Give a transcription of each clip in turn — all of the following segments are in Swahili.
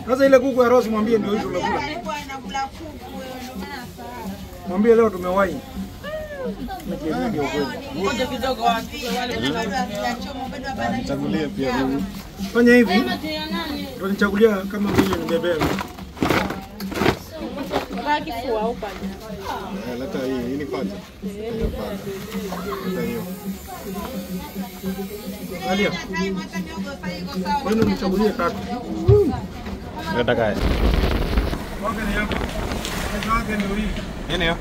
Sasa ile kuku ya Rose mwambie ndio hizo umekula. Mwambie leo tumewahi. Ngoja kidogo wapi wale chagulia pia mimi. Fanya hivi. Ndio nichagulia kama vile ningebeba. Baki kwa au pale. Leta hii ni kwanza. Leta hiyo. Angalia. Wewe unichagulie tatu. Nataka haya. Wake ni hapa. Wake ndio hii. Nini hiyo?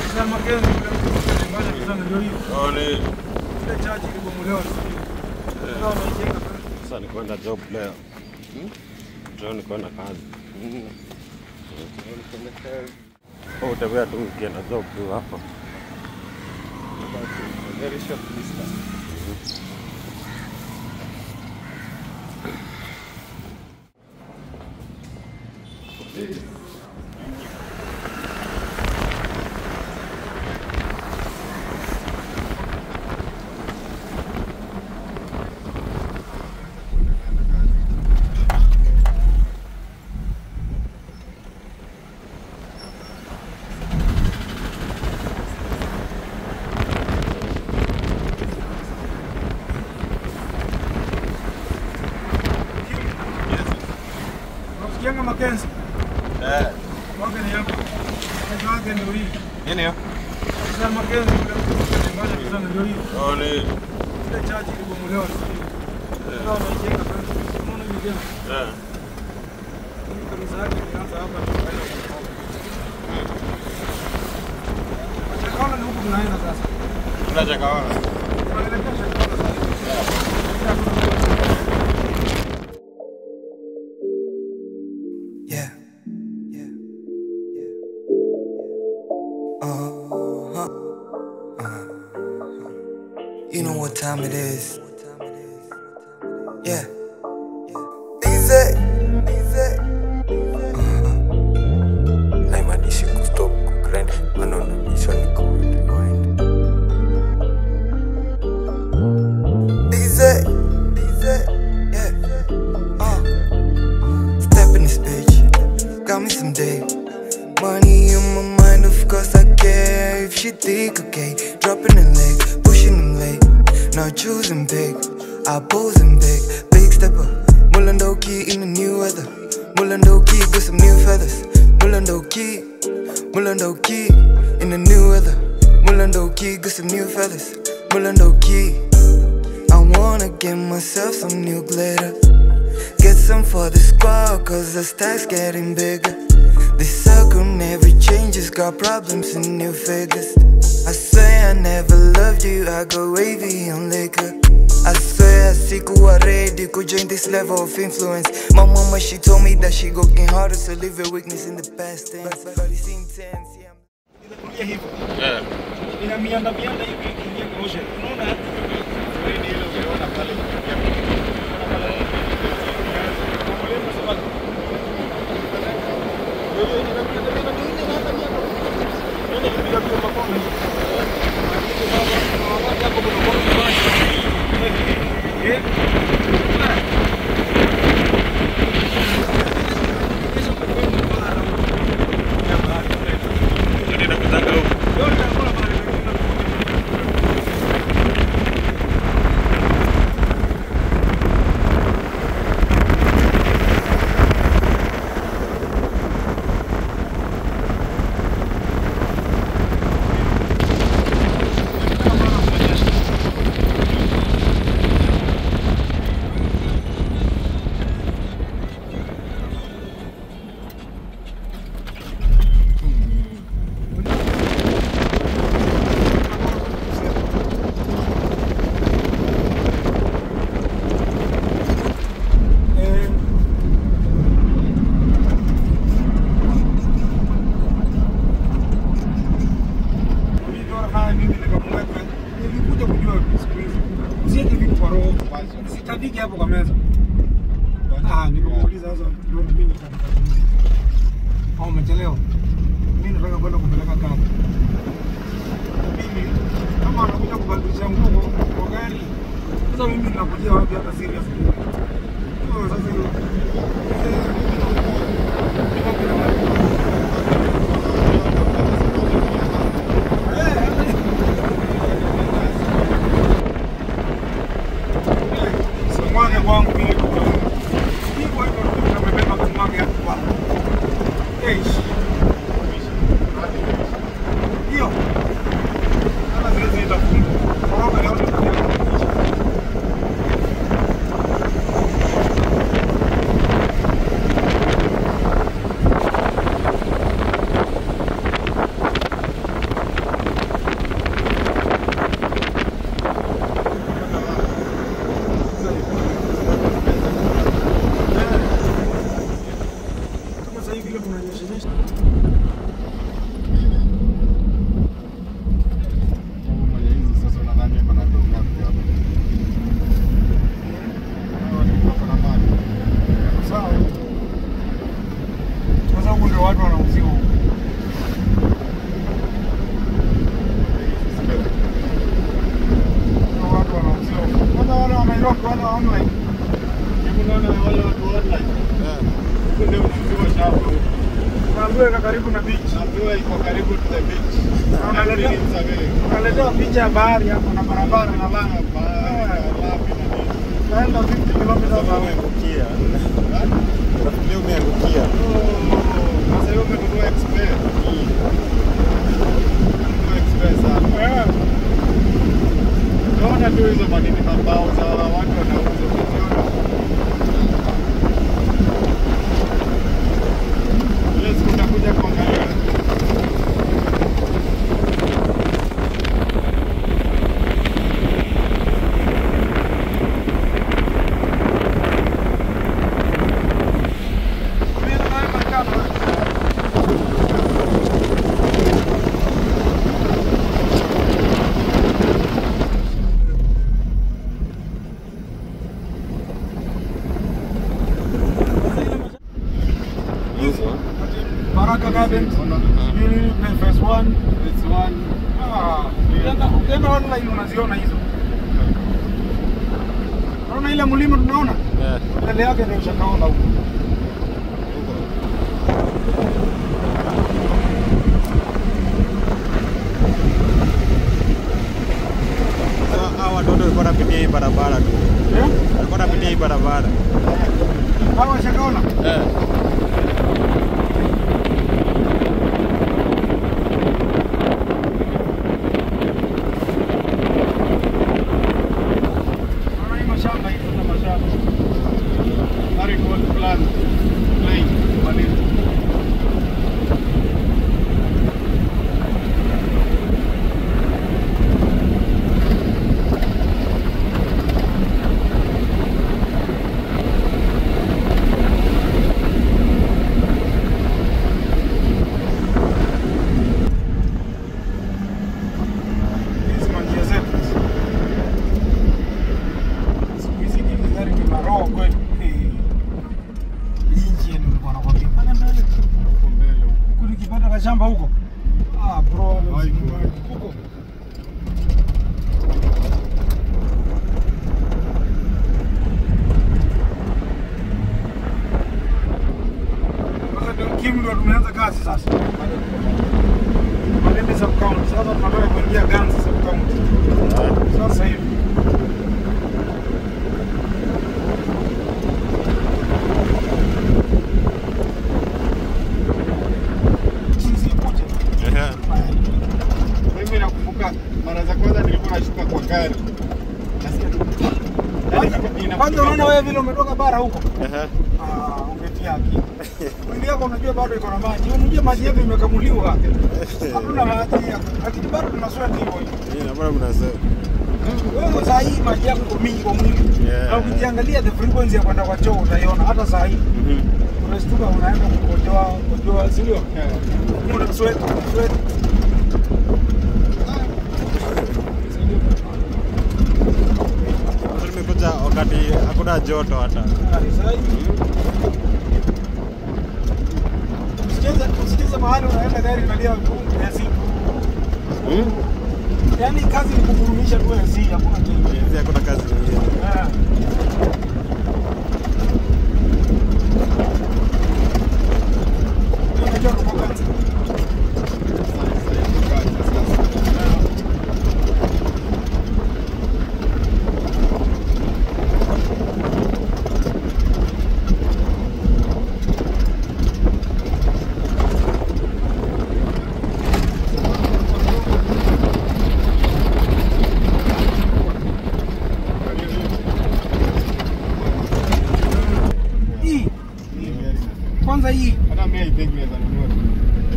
Sasa Makenzi bwana sana ndio hii. Ole. Ile chaji ilibomolewa. Sasa ni kwenda job leo. Leo ni kwenda kazi. Utaweza tu ukienda job tu hapo. Very short distance. Ukianga Makenzi. Wake ni hapa. Wake ndio hii. Nini hiyo? Sasa Makenzi bwana sana ndio hii. Ole. Ile chaji ilibomolewa. Ndio unajenga sasa. Unaona ni gani? Kanisa yake inaanza hapa tukaenda kwa. Chakaona ni huko tunaenda sasa. Tunachakaona. Tunaelekea Chakaona sasa. You know what time it is. Yeah. Easy. Haimanishi kustop kugrind, wanaonanisha ni kurewind. Easy. Yeah. Step in this bitch. Got me some day. Money in my mind, of course I care. If she think okay, dropping the leg, pushing them late. Not choosing big, I posing big. Big stepper, Mulando key in the new weather. Mulando key with some new feathers. Mulando key in the new weather. Mulando key with some new feathers. Mulando key. I wanna get myself some new glitter. Get some for the squad, cause the stack's getting bigger. This circle never changes, got problems and new figures. I swear I never loved you, I go wavy on liquor. I swear I see who are ready to join this level of influence. My mama, she told me that she go get harder, so leave your weakness in the past tense. But it seems tense, yeah. Ina mianda hivi ingia kwa ocean. Unaona? Ready ile unaona pale. Sitadiki hapo kwa meza. Nikuuliza sasa ndio mimi au umechelewa. Mimi nataka kwenda kupeleka gari. Mimi kama anakuja kubadilisha nguo kwa gari. Sasa mimi ninakujia wapi hata serious. Sasa wangu mimi kwa hivyo nimebeba kumwaga hapa. Hiyo. Kama zile zitafunga. Koroga leo watu wanauziwa. Watu wanauziwa. Kwanza wale wanairoka wale online. Unaona wale watu online. Huko ndio unauziwa shamba. Unaambiwa karibu na beach. Unaambiwa iko karibu to the beach. Unaletea picha ya bahari hapo na barabara na langa bahari. Naenda 50 km umeangukia. Leo umeangukia. Sasa leo umenunua Express. Express hapa. Naona tu hizo madini mabao za watu wanauza ukiona. Leo tutakuja kuangalia. Baraka Gardens, phase 1, phase 1. Ukienda online unaziona hizo. Unaona ile mlima tunaona? Mbele yake ndio ushakaona huko. Hawa watoto walikuwa wanapitia hii barabara tu. Walikuwa wanapitia hii barabara. Hawa ushakaona? Shamba huko. Bro, huko. Sasa ndio Kim ndo tumeanza kazi sasa. Madende sub county. Sasa tunataka kuingia Ganzi sub county. Sasa hivi. Mimi nakumbuka mara za kwanza nilikuwa nashuka kwa gari. Kwanza unaona wewe vile umetoka bara huko. Ungetia akili. Mwili wako unajua bado iko na maji. Unajua maji yako imekamuliwa. Hakuna maji yako. Lakini bado tunasweti hivyo hivyo. Na bado mnasema. Wewe saa hii maji yako iko mingi kwa mwili. Na ukiangalia the frequency ya kwenda kwa choo utaiona hata saa hii. Unashtuka unaenda kukojoa sio? Una sweat. Nimekuja wakati hakuna joto hata. usicheze mahali unaenda gari inalia AC. Yaani kazi ni kuvurumisha tu AC, hakuna kitu. Hakuna kazi nyingine. Kwanza hii Hata mimi haipigi naweza nunua.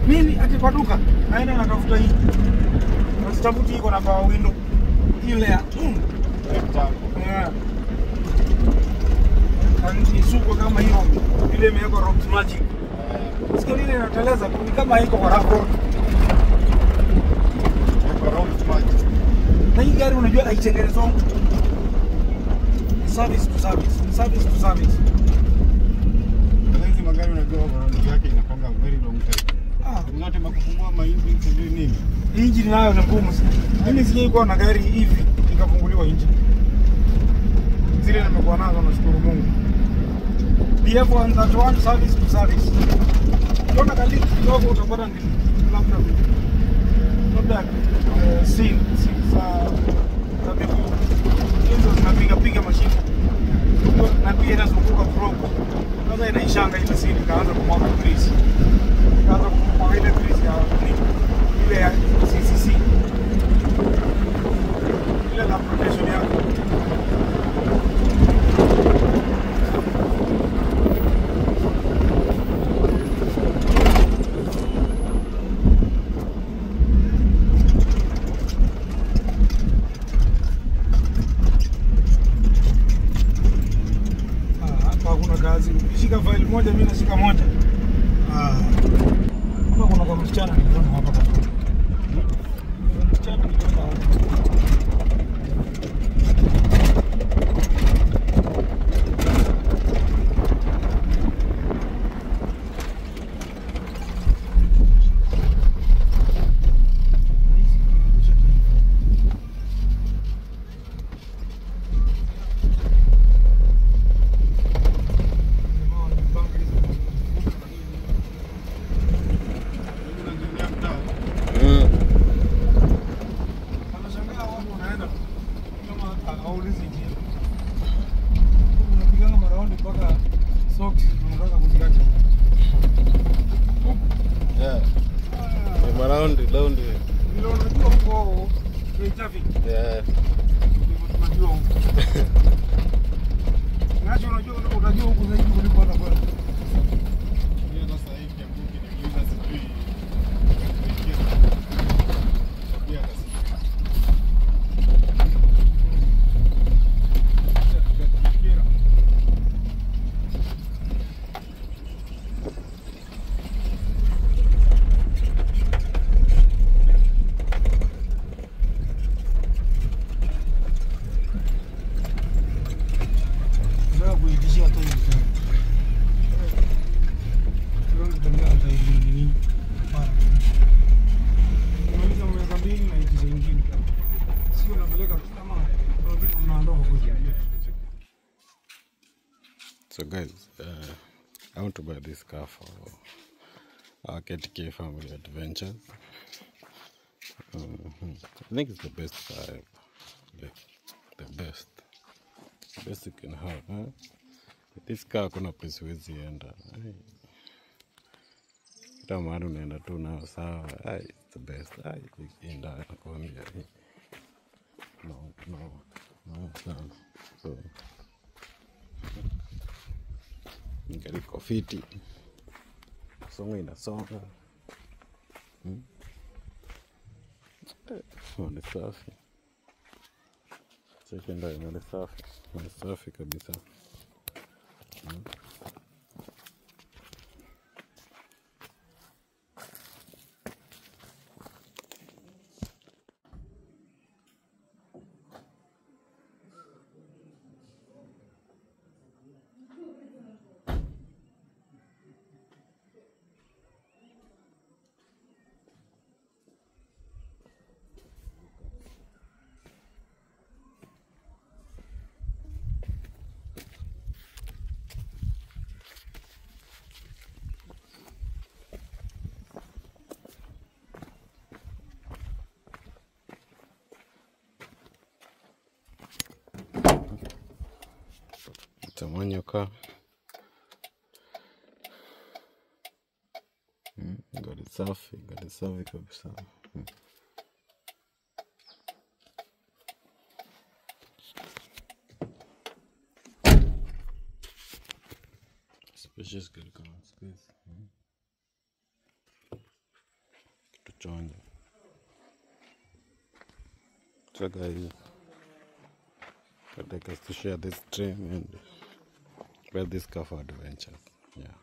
mimi ati kwa duka naenda natafuta hii. Nasitafuti hii kwa namba window. Ile ya ni suko kama hiyo ile imewekwa Rock Magic. Sikia ile inateleza ni kama iko kwa rafu. Kwa Rock Magic. Na hii gari unajua haitengenezwa service to service. Hizi magari unajua warranty yake inapanga very long time. Zote makufungua maengine sijui nini. Engine nayo ni ngumu sana. Mimi sijai kuwa na gari hivi ikafunguliwa engine. Zile nimekuwa nazo nashukuru Mungu. DF131 service to service. Ukiona kali kidogo utapata ni labda seal za miguu. Hizo zinapiga mashine. Na pia inazunguka probe. Sasa inaishanga ile seal ikaanza kumwaga grease. Ikaanza kumwaga ile grease ya ile ya CCC. Ile na protection yake. Shika file moja, mimi nashika moja. Hapa kuna kama msichana niliona hapa kwa. Msichana niliona hapa. So guys, I want to buy this car for our KTK family adventures. I think it's the best car, the best you can have. Huh? This car kuna place huwezi enda. Kama mahali unaenda tu nao sawa. It's the best. Enda nakwambia. No. So gari iko fiti, songa inasonga, ni safi, sekenda ni safi kabisa. Manyoka. Gari safi kabisa. Spacious gari kama space. Kitu chonjo. So guys, I'd like us to share this dream and wear this car for adventures. Yeah.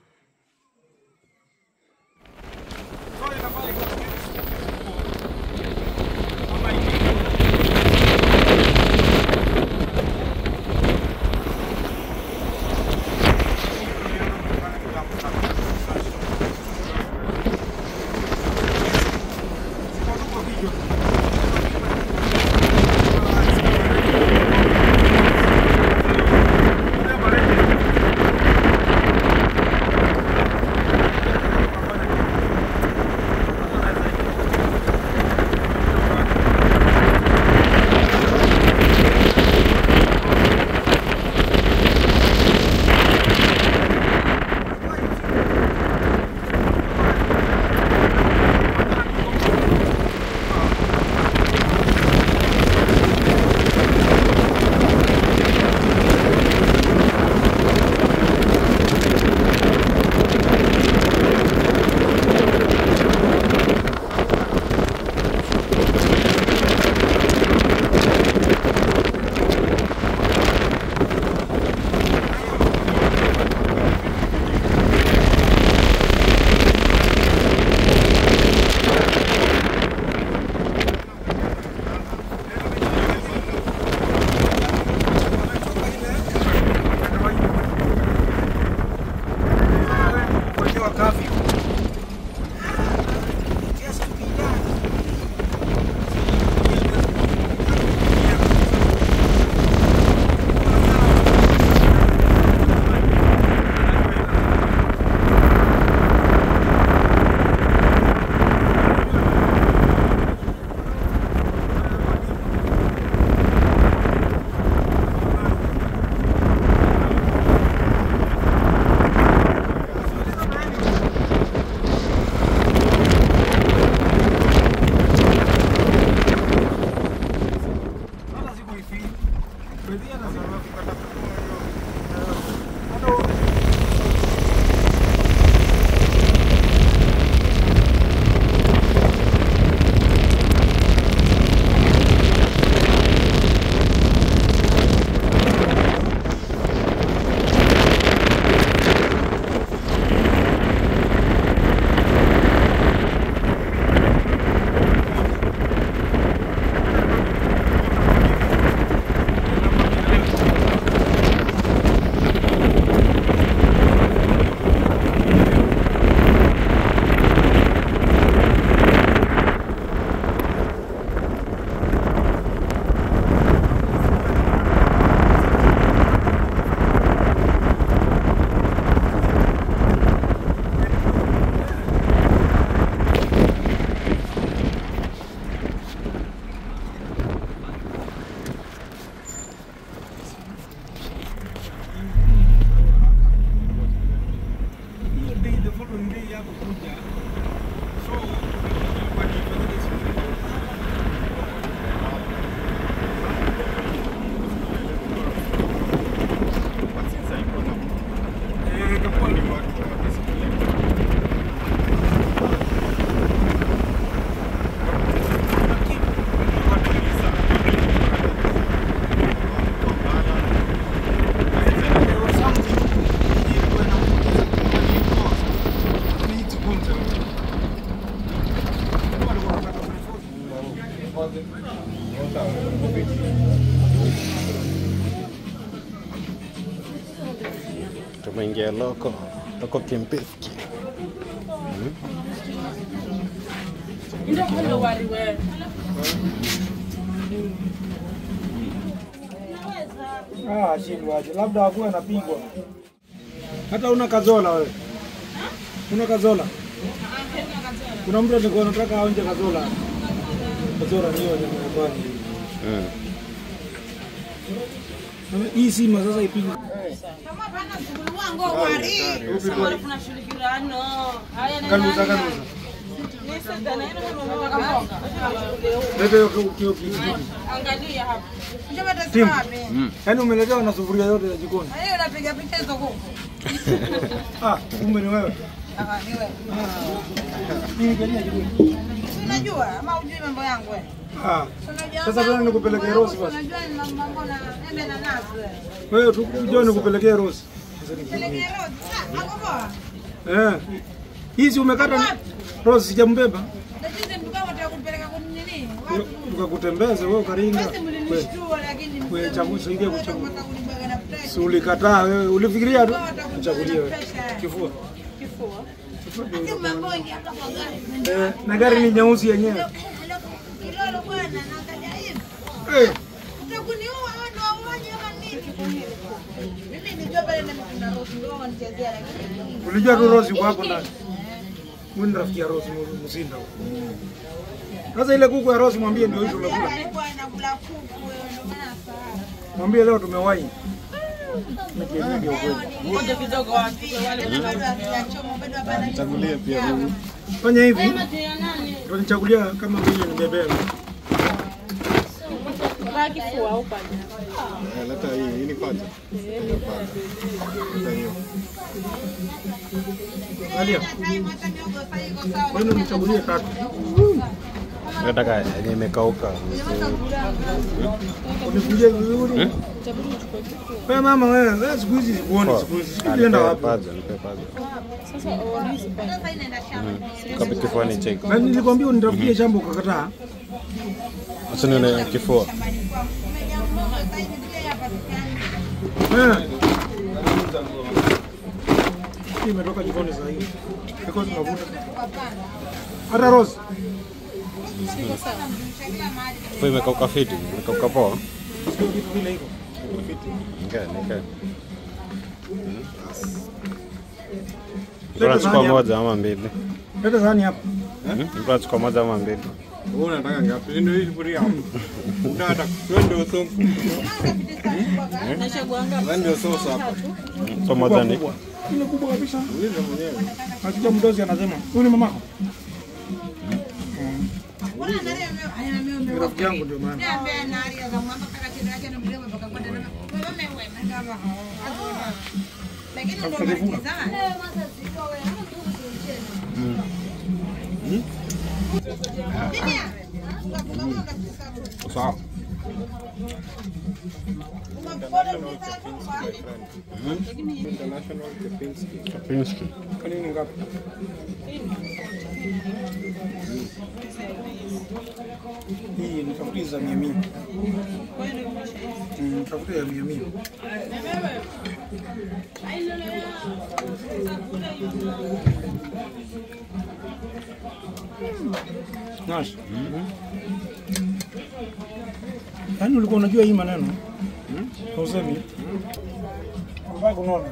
Tumeingia loko Kempinski. Ndio kule wali wewe. Shindwaje, labda akuwe anapigwa. Hata una kazola wewe. Una kazola? Kuna mtu alikuwa anataka aonje kazola. Kazola niyo ni nyumbani. Hii sima sasa ipige. Kama bana shughuli wangu wari. Sasa tunashirikiana. Haya Kanuza. Nisa tena ile kama Leo kio kijiji. angalia hapa. Ndio watazama wapi? Yaani umeletewa na sufuria yote ya jikoni. Hiyo unapiga picha hizo huko. Kumbe ni wewe. Ni wewe. Hii gani jikoni? Unajua ama hujui mambo yangu wewe? Sasa tuna nikupelekea Rose basi. Unajua ni mambo na embe na nazi wewe. Wewe tu njoo nikupelekea Rose. Pelekea Rose. Hapo poa. Hizi umekata Rose sijambeba. Lakini mtukao watakupeleka kwa nini? Tukakutembeza wewe ukaringa. Basi mlinishtua lakini Wewe chagua saidia kuchagua. kunibaga na pressure. Si ulikataa wewe, ulifikiria tu uchagulie wewe. Kifua. Kifua. Ati mambo ingi hata kwa gari. Na gari ni nyeusi yenyewe. Kilolo bwana naangalia hivi. Utakuniua ndo uwaje kama nini? Mimi nijua pale na Rose ndio wanichezea lakini. Ulijua tu Rose yuko hapo ndani. Mimi rafiki ya Rose Mzinda. Sasa ile kuku ya Rose mwambie ndio hizo unakula. Alikuwa anakula kuku wewe ndio maana saa. Mwambie leo tumewahi. Ngoja kidogo wapi? Bado hajachoma bado hapana. Chagulie pia mimi. Fanya hivi. Utanichagulia kama mimi nibebea. Kifua au paja? Leta hii ni paja. Leta hiyo. Angalia. Wewe unichagulie tatu. Nataka yenye imekauka. Unikuje vizuri. Wewe mama wewe siku hizi sikuoni siku hizi. Unaenda wapi? Paja, nipe paja. Sasa inaenda shamba. Kapi kifuani check. Na nilikwambia unitafutie shamba ukakataa. Acha nione kifua. Hii imetoka jikoni sasa hivi. Iko tunavuta. Hata Rose. Kwa imekauka fiti, imekauka poa. Sio kitu vile iko. Okay. Tunachukua moja ama mbili. Leta sahani hapa. Tunachukua moja ama mbili. Wewe unataka ngapi? Ndio hii sufuria hapo. Unataka twende usongo. Ndio sosa hapa. So moja ni Ile kubwa kabisa. Uliza mwenyewe. Hakika mdozi anasema, "Huyu ni mamako." Rafiki yangu ndio maana. Sawa. International Kepinski. Kapinski. Kanini ngapi? Hii ni tafuti za 100. Tafuti ya 100. Nice. Yaani ulikuwa unajua hii maneno? Usemi. Mbaya kunaona.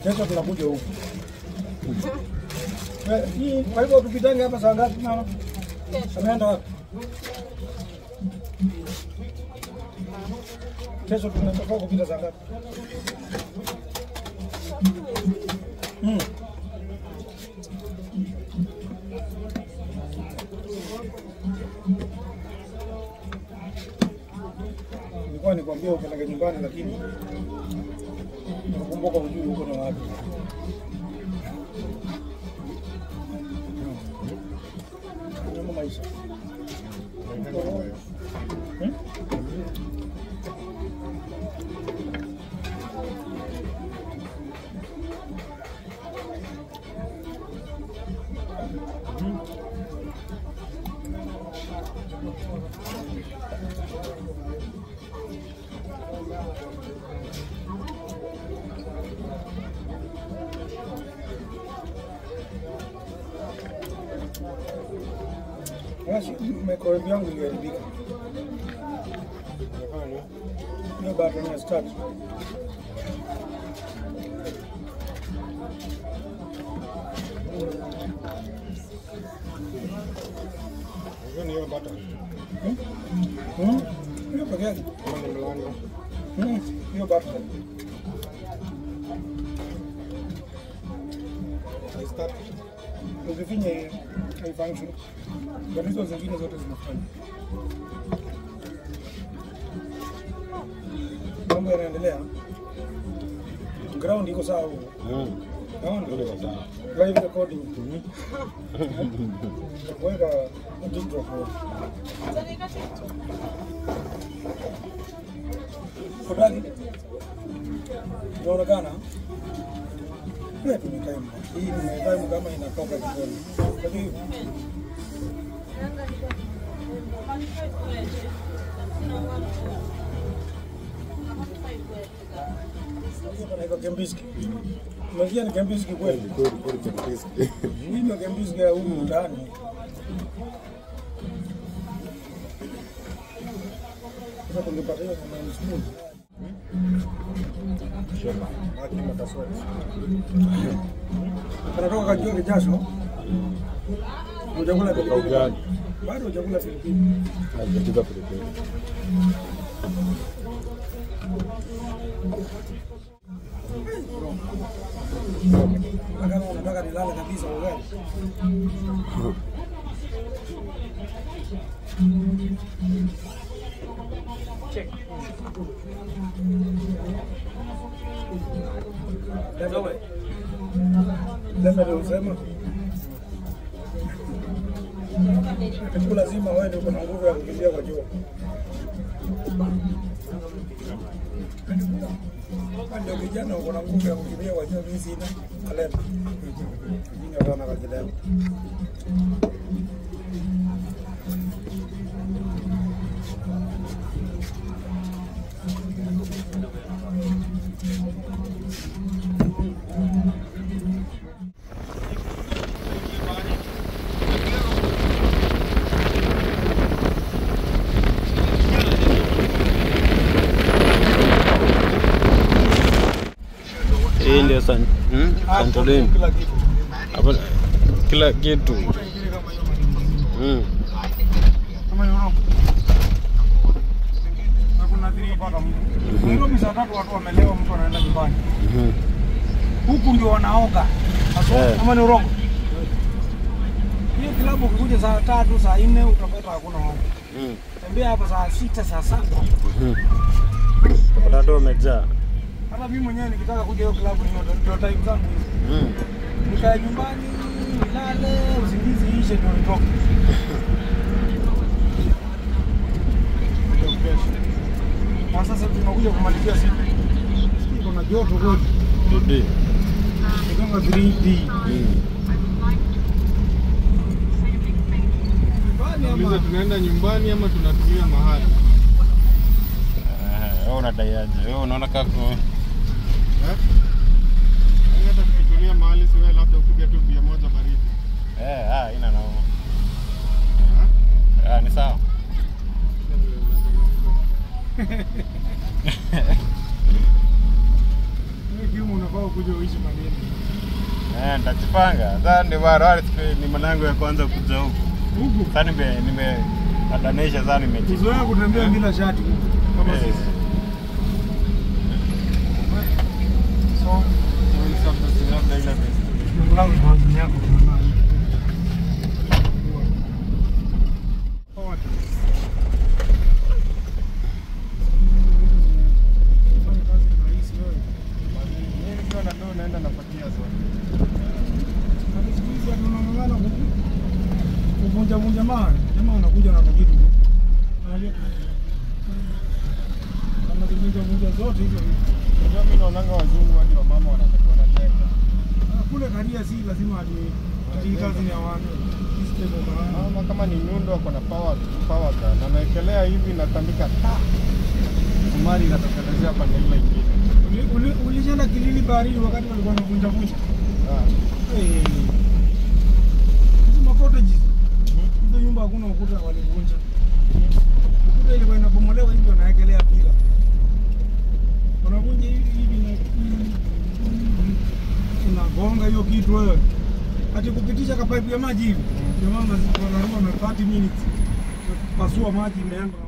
Kesho tunakuja huko. Kwa hivyo tupitange hapa saa ngapi mama? Ameenda wapi? Kesho tunatoka kupita saa ngapi? Nilikuwa nikwambia upeleke nyumbani lakini nakumbuka ujui huko na wapi. Ndio maisha. Basi microwave yangu iliharibika. Hiyo bado ni start. Hiyo ni hiyo bata. Hiyo pekee yake. Kama ni mlango. Hiyo bata. Start. Ukifinya haifunction. Bali hizo zingine zote zinafanya. Mambo yanaendelea. Ground iko sawa huko. Naona Ndio kwa sawa. live recording. Weka TikTok. Kodani. Inaonekana wewe tumekaa mba. Hii ni kama inatoka jikoni. Kwa hiyo Iko Kembiski. Umesikia ni Kembiski kweli? Kweli Kembiski. Hii ndio Kembiski ya huko mtaani. Sasa tungepata hiyo kama smooth. Shema. Haki mataswali. Kanatoka kajua kijasho. Hujakula Kwa ugali. bado hujakula pilipili. Hajapika pilipili. Kama unataka nilale kabisa ugali. Check. Lema ndio usema. Kitu lazima wewe ndio kuna nguvu ya kukimbia kwa jua. Ndio vijana uko na nguvu ya kukimbia kwa jua, mimi sina talent. Mimi naona kazi leo. Hii ndio Santorini. Hapa kila kitu. Kama yoro. Hakuna vile paka mtu. Ndio misa tatu watu wamelewa, mtu anaenda nyumbani. Huku ndio wanaoga. Kama ni urongo. Hiyo klabu ukikuja saa 3 saa 4 utapata hakuna watu. Tembea hapa saa 6 saa 7. Watu wamejaa. Hata mimi mwenyewe nikitaka kuja hiyo klabu ndio time zangu hizo. Nikae nyumbani, nilale, usingizi ishe ndio nitoke. Kwa sasa tunakuja kumalizia siku. Kuna joto kweli. Ndio. Ni kama 3D. Tuliza tunaenda nyumbani ama tunatulia mahali? Wewe unadaiaje? Wewe unaona kama hata tukitulia mahali siwe labda upige tu bia moja baridi. ina nao. Ni sawa. Ni kiumu unafaa kuja uishi Mageni. Nitajipanga. Sasa ndio bado ni mwanangu ya kwanza kuja huku. Huku Sasa adanisha sasa nimejizoea. uzoea kutembea bila shati kama sisi. So, Labda ile mlango kwa yako tunaona. Naenda napatia zote. Kuvunja maana, jamaa unakuja na kitu. Kama kuvunja zote hizo. Unajua mimi naonanga wazungu hadi wamama wanajenga. Kule Karia si lazima ati kazi ni ya watu. Mama kama ni nyundo ako na power gun. Anaekelea hivi na tandika ta. Sumari inatokelezea pande ile nyingine. Ulienda Kilili baharini wakati walikuwa wanavunja. Hizo makotages. Hizo nyumba hakuna ukuta walivunja. Ukuta ile inabomolewa hivi wanaekelea pila. Wanavunja hivi na unagonga hiyo kitu wewe. ati kupitisha kapaipu ya maji hivi. Ndio maana wanarua na 30 minutes. Pasua maji imeenda.